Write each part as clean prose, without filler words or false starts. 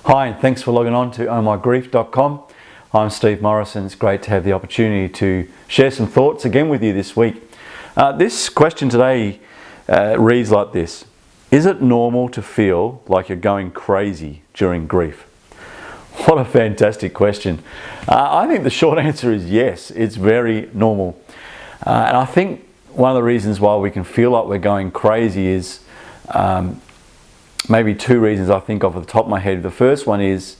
Hi, and thanks for logging on to ohmygrief.com. I'm Steve Morrison. It's great to have the opportunity to share some thoughts again with you this week. This question today reads like this. Is it normal to feel like you're going crazy during grief? What a fantastic question. I think the short answer is yes, it's very normal. And I think one of the reasons why we can feel like we're going crazy is maybe two reasons I think off the top of my head. The first one is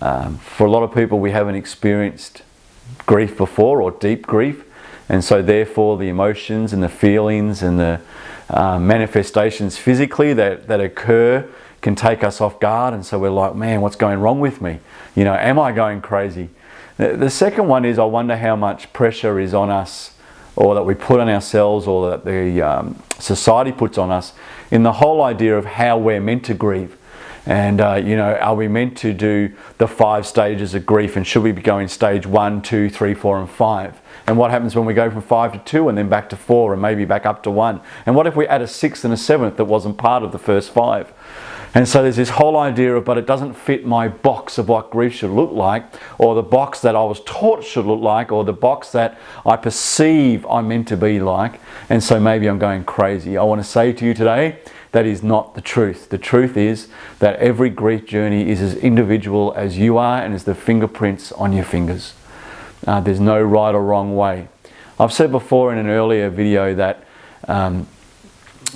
for a lot of people we haven't experienced grief before, or deep grief, and so therefore the emotions and the feelings and the manifestations physically that occur can take us off guard, and so we're like, man, what's going wrong with me? You know, am I going crazy? The second one is I wonder how much pressure is on us, or that we put on ourselves, or that the society puts on us, in the whole idea of how we're meant to grieve. And you know, are we meant to do the 5 stages of grief, and should we be going stage 1, 2, 3, 4 and 5? And what happens when we go from 5 to 2 and then back to 4 and maybe back up to 1? And what if we add a 6th and a 7th that wasn't part of the first 5? And so there's this whole idea of, but it doesn't fit my box of what grief should look like, or the box that I was taught should look like, or the box that I perceive I'm meant to be like, and so maybe I'm going crazy. I want to say to you today, that is not the truth. The truth is that every grief journey is as individual as you are, and as the fingerprints on your fingers. There's no right or wrong way. I've said before in an earlier video that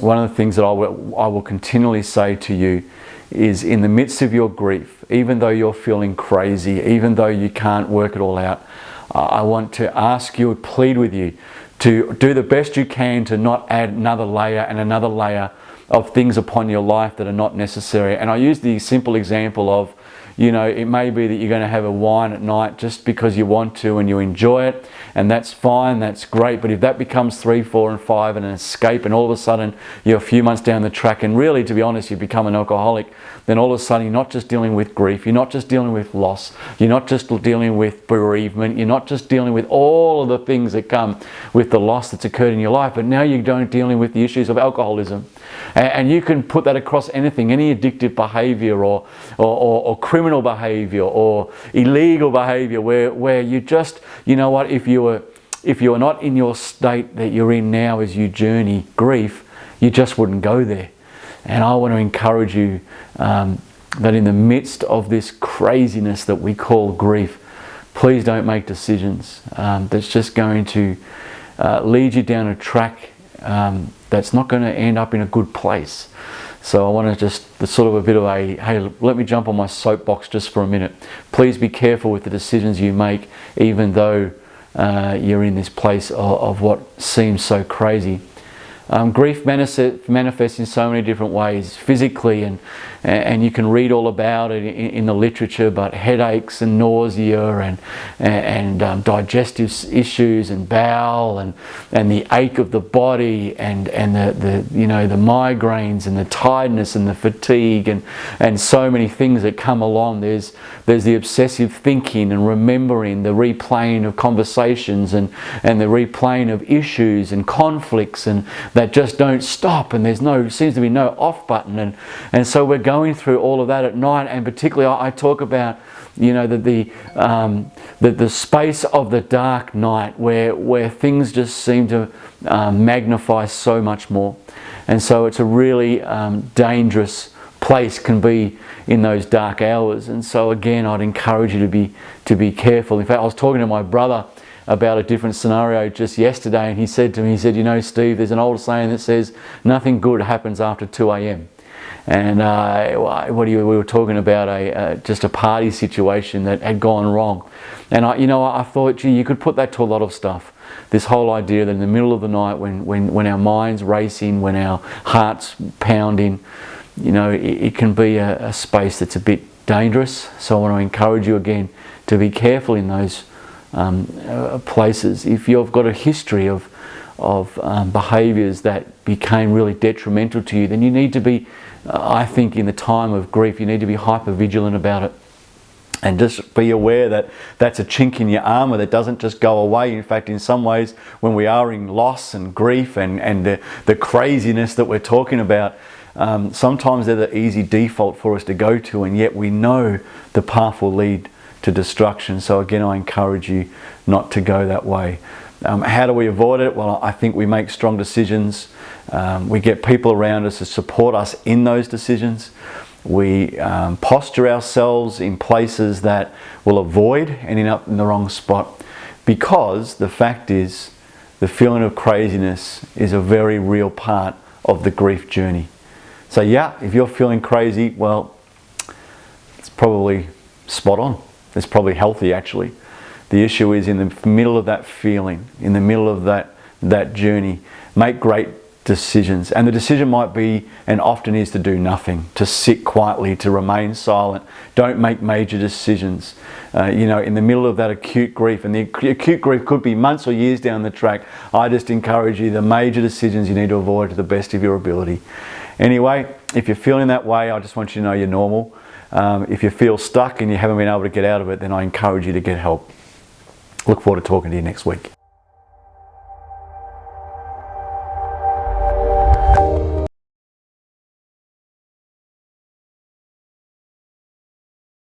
one of the things that I will continually say to you is, in the midst of your grief, even though you're feeling crazy, even though you can't work it all out, I want to ask you, plead with you, to do the best you can to not add another layer and another layer of things upon your life that are not necessary. And I use the simple example of, you know, it may be that you're going to have a wine at night just because you want to and you enjoy it, and that's fine, that's great. But if that becomes 3, 4 and 5 and an escape, and all of a sudden you're a few months down the track and really, to be honest, you become an alcoholic, then all of a sudden you're not just dealing with grief, you're not just dealing with loss, you're not just dealing with bereavement, you're not just dealing with all of the things that come with the loss that's occurred in your life, but now you're dealing with the issues of alcoholism. And you can put that across anything, any addictive behavior or criminal behavior or illegal behavior, where you just, you know what, if you are not in your state that you're in now as you journey grief, you just wouldn't go there. And I want to encourage you that in the midst of this craziness that we call grief, please don't make decisions that's just going to lead you down a track that's not going to end up in a good place. So I want to just sort of a bit of a, hey, let me jump on my soapbox just for a minute. Please be careful with the decisions you make, even though you're in this place of what seems so crazy. Grief manifests in so many different ways, physically, and you can read all about it in the literature, but headaches and nausea and digestive issues and bowel and the ache of the body and the you know, the migraines and the tiredness and the fatigue and so many things that come along. There's the obsessive thinking and remembering, the replaying of conversations and the replaying of issues and conflicts and that just don't stop, and seems to be no off button, and so we're going through all of that at night. And particularly I talk about, you know, the space of the dark night where things just seem to magnify so much more, and so it's a really dangerous place can be in those dark hours. And so again, I'd encourage you to be careful. In fact, I was talking to my brother about a different scenario just yesterday, and he said to me, you know, Steve, there's an old saying that says nothing good happens after 2 a.m. And we were talking about just a party situation that had gone wrong, and I thought, gee, you could put that to a lot of stuff. This whole idea that in the middle of the night, when our mind's racing, when our heart's pounding, you know, it can be a space that's a bit dangerous. So I want to encourage you again to be careful in those places. If you've got a history of behaviours that became really detrimental to you, then you need to be, I think, in the time of grief, you need to be hyper vigilant about it. And just be aware that that's a chink in your armour that doesn't just go away. In fact, in some ways, when we are in loss and grief and the craziness that we're talking about, Sometimes they're the easy default for us to go to, and yet we know the path will lead to destruction. So again, I encourage you not to go that way. How do we avoid it? Well, I think we make strong decisions. We get people around us to support us in those decisions. We posture ourselves in places that will avoid ending up in the wrong spot, because the fact is, the feeling of craziness is a very real part of the grief journey. So yeah, if you're feeling crazy, well, it's probably spot on. It's probably healthy, actually. The issue is in the middle of that feeling, in the middle of that journey, make great decisions. And the decision might be, and often is, to do nothing, to sit quietly, to remain silent. Don't make major decisions. In the middle of that acute grief, and the acute grief could be months or years down the track, I just encourage you, the major decisions you need to avoid to the best of your ability. Anyway, if you're feeling that way, I just want you to know you're normal. If you feel stuck and you haven't been able to get out of it, then I encourage you to get help. Look forward to talking to you next week.